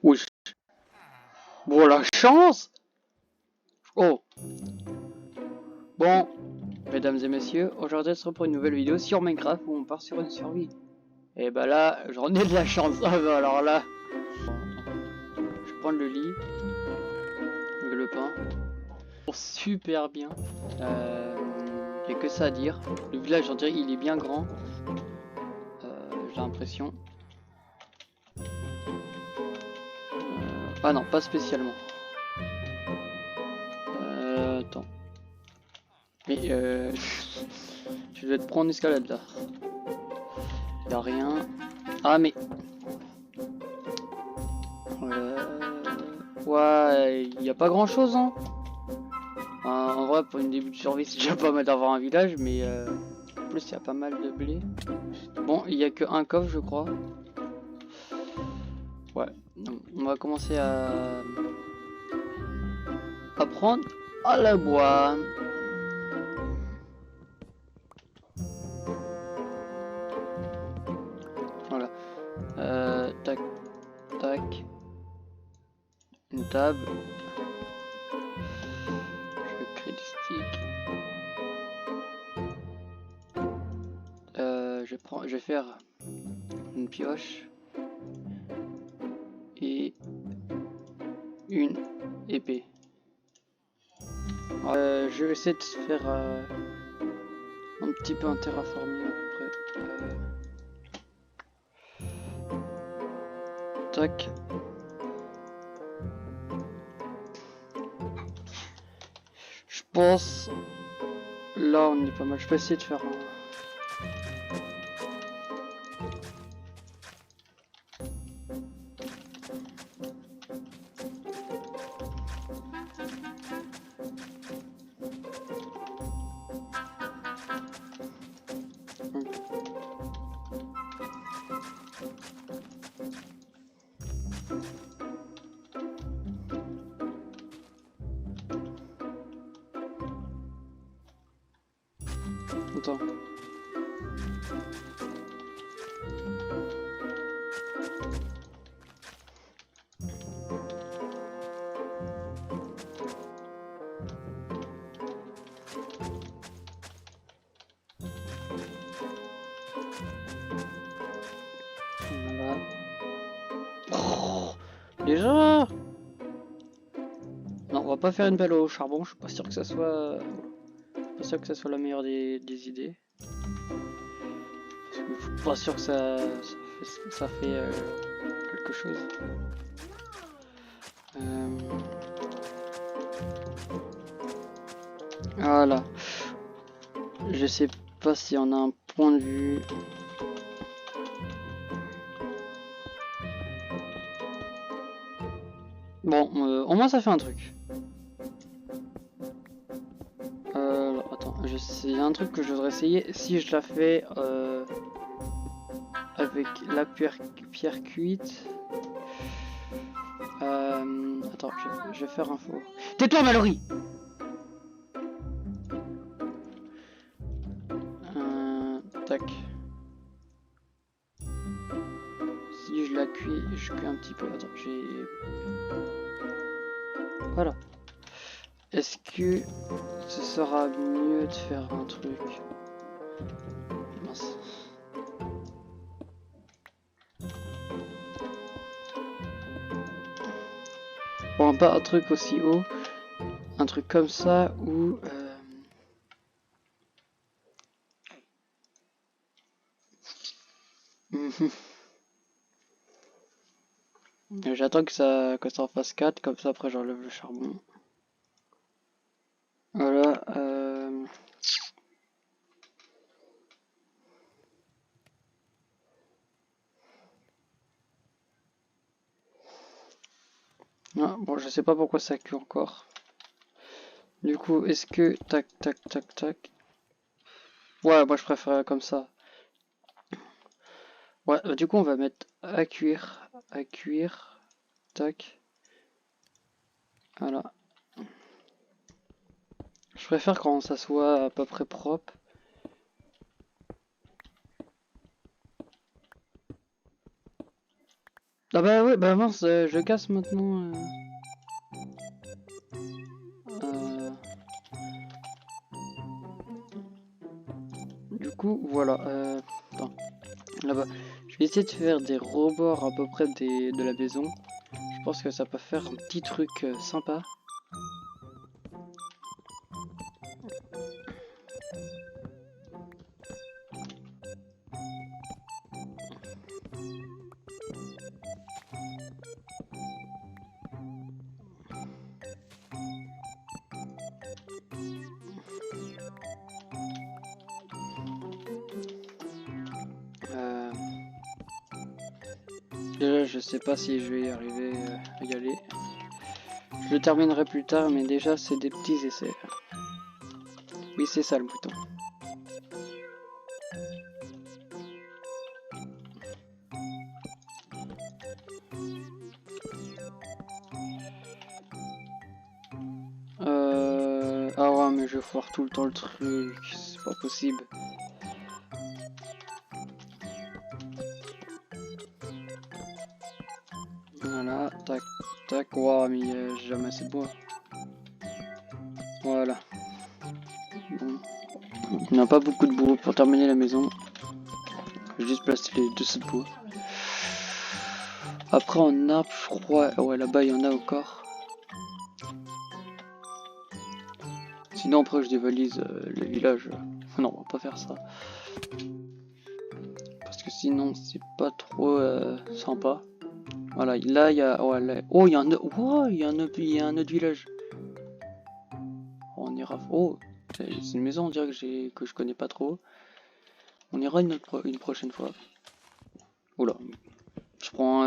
Wesh. Bon, la chance. Oh. Bon, mesdames et messieurs, aujourd'hui on se retrouve pour une nouvelle vidéo sur Minecraft où on part sur une survie. Et bah là, j'en ai de la chance. Ah bah alors là, je vais prendre le lit, le pain. Super bien. Y'a que ça à dire. Le village, on dirait, il est bien grand. J'ai l'impression. Ah non, pas spécialement. Attends. Mais je vais te prendre en escalade là. Y'a rien. Ah mais. Ouais, y a pas grand chose hein. En vrai, pour une début de survie, c'est déjà pas mal d'avoir un village, mais en plus, il y a pas mal de blé. Bon, il y a que un coffre, je crois. Ouais, donc, on va commencer à prendre à la bois. Voilà. Tac, tac. Une table. Je crée des sticks. Je vais faire une pioche et une épée. Je vais essayer de faire un petit peu un terraforming à peu près. Tac. Je pense là on est pas mal. Je peux essayer de faire un. Attends. Voilà. Oh, déjà. Non, on va pas faire une pelle au charbon. Je suis pas sûr que ça soit. Pas sûr que ça soit la meilleure des idées. Parce que je suis pas sûr que ça fait quelque chose. Voilà. Je sais pas si on a un point de vue. Bon, au moins ça fait un truc. Alors, attends, il y a un truc que je voudrais essayer. Si je la fais avec la pierre cuite. Attends, je vais faire un four. Tais-toi, Mallory! Tac. Si je la cuis, je cuis un petit peu. Attends, j'ai. Voilà. Est-ce que ce sera mieux de faire un truc? Mince. Bon, pas un truc aussi haut. Un truc comme ça où. J'attends que ça en fasse 4, comme ça après j'enlève le charbon. Voilà. Ah, bon, je sais pas pourquoi ça cuit encore. Du coup, est-ce que... Tac, tac, tac, tac. Ouais, moi je préfère comme ça. Ouais, du coup on va mettre à cuire. À cuire. Tac. Voilà. Je préfère quand ça soit à peu près propre. Ah bah ouais, bah mince, je casse maintenant. Du coup, voilà. Attends, là-bas. Je vais essayer de faire des rebords à peu près de la maison. Je pense que ça peut faire un petit truc sympa. Euh, Déjà, je sais pas si je vais y arriver à y aller. Je le terminerai plus tard, mais déjà, c'est des petits essais. Oui, c'est ça le bouton. Ah ouais, mais je foire tout le temps le truc. C'est pas possible. Voilà, tac, tac. Waouh, mais j'ai jamais assez de bois. Voilà. Bon. Il n'y a pas beaucoup de bois pour terminer la maison. Je vais juste placer les 2 de bois. Après, en arbre, je crois. Ouais, là-bas, il y en a encore. Sinon, après, je dévalise le village. Non, on va pas faire ça. Parce que sinon, c'est pas trop sympa. Voilà, là, il y a. Ouais, là... Oh, il y a un. Oh, il y a un autre village. On ira. Oh, c'est une maison, on dirait que je connais pas trop. On ira une prochaine fois. Oula. Je prends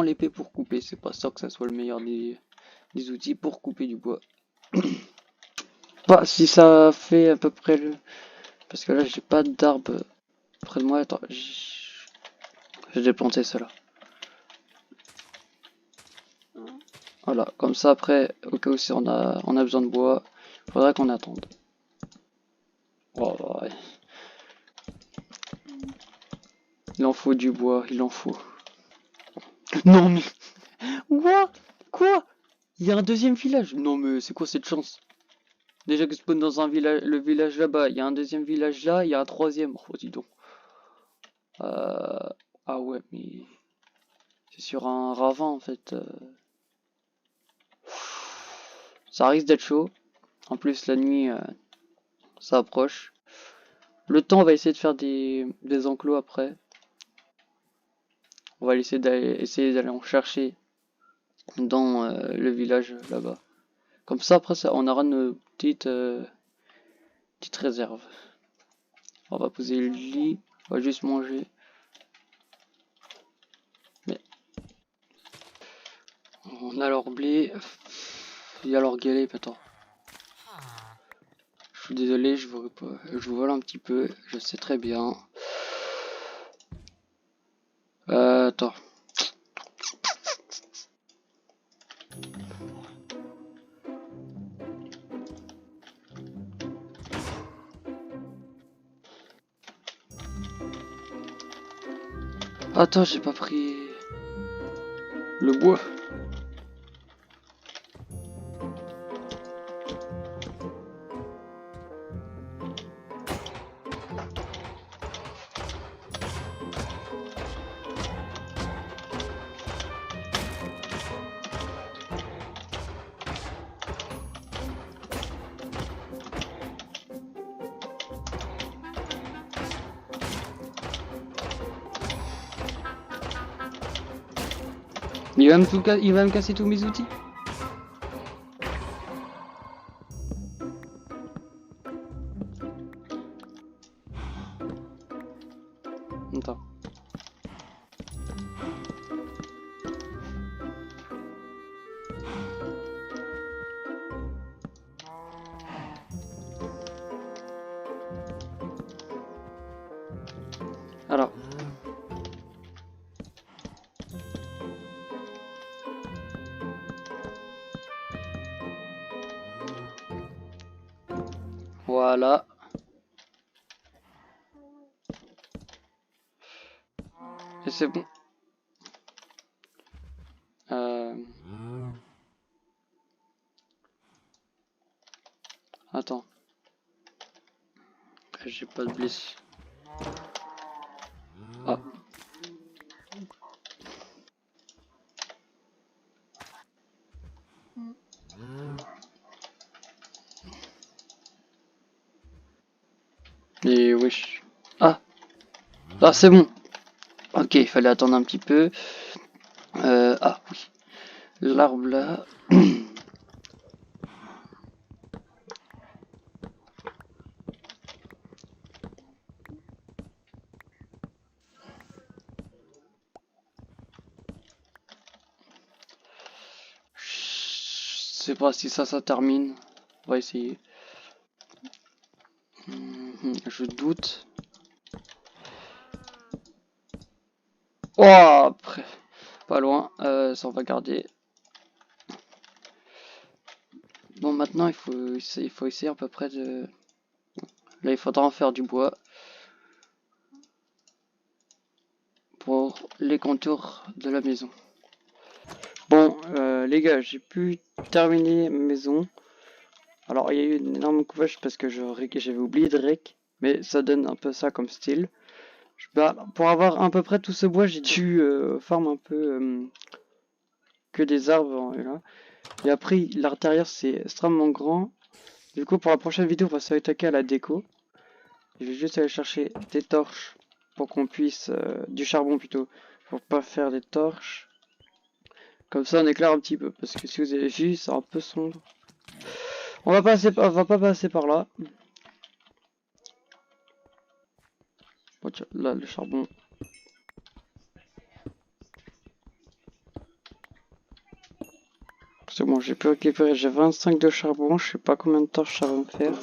l'épée pour couper. C'est pas ça que ça soit le meilleur des outils pour couper du bois. Pas si ça fait à peu près le. Parce que là, j'ai pas d'arbre près de moi. Attends, j'ai planté cela. Voilà, comme ça après, au cas où si on a besoin de bois, faudra qu'on attende. Oh, ouais. Il en faut du bois, il en faut. Non mais... Quoi? Quoi? Il y a un deuxième village? Non mais c'est quoi cette chance? Déjà que je spawn dans un village, le village là-bas, il y a un deuxième village là, il y a un troisième. Oh dis donc. Ah ouais, mais... C'est sur un ravin en fait. Ça risque d'être chaud. En plus la nuit, ça approche. Le temps, on va essayer de faire des enclos après. On va essayer d'aller en chercher dans le village là-bas. Comme ça, après, ça, on aura nos petites réserves. On va poser le lit. On va juste manger. Mais on a leur blé. Il y a leur galette. Attends. Je suis désolé, je vous vole un petit peu. Je sais très bien. Attends. Attends, j'ai pas pris le bois. Il va me casser tous mes outils. Attends. Alors. Voilà. Et c'est bon. Attends. J'ai pas de blesse. Ah. Et wesh. Ah. Ah, c'est bon. Ok, il fallait attendre un petit peu. Ah oui. L'arbre là. Je sais pas si ça termine. On va essayer. Je doute. Oh, après. Pas loin. Ça on va garder. Bon, maintenant il faut essayer à peu près de. Là, il faudra en faire du bois. Pour les contours de la maison. Bon, les gars, j'ai pu terminer ma maison. Alors, il y a eu une énorme coupage parce que j'avais oublié de rec. Mais ça donne un peu ça comme style. Bah, pour avoir à peu près tout ce bois, j'ai dû farm un peu que des arbres. Là. Et après, l'intérieur, c'est extrêmement grand. Du coup, pour la prochaine vidéo, on va s'attaquer à la déco. Je vais juste aller chercher des torches pour qu'on puisse... du charbon plutôt. Pour pas faire des torches. Comme ça, on éclaire un petit peu. Parce que si vous avez vu, c'est un peu sombre. On va pas passer par là. Bon, tiens, là, le charbon. C'est bon, j'ai pu récupérer. J'ai 25 de charbon. Je sais pas combien de torches ça va me faire.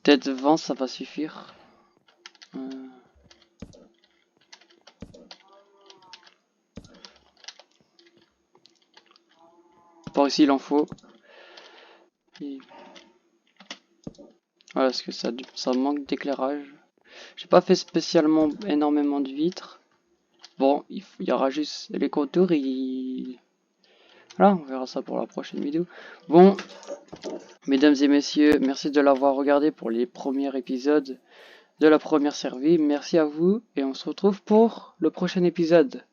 Peut-être 20, ça va suffire. Par ici, il en faut. Et... voilà, parce que ça manque d'éclairage. J'ai pas fait spécialement énormément de vitres. Bon, il y aura juste les contours et... voilà, on verra ça pour la prochaine vidéo. Bon, mesdames et messieurs, merci de l'avoir regardé pour les premiers épisodes de la première série. Merci à vous et on se retrouve pour le prochain épisode.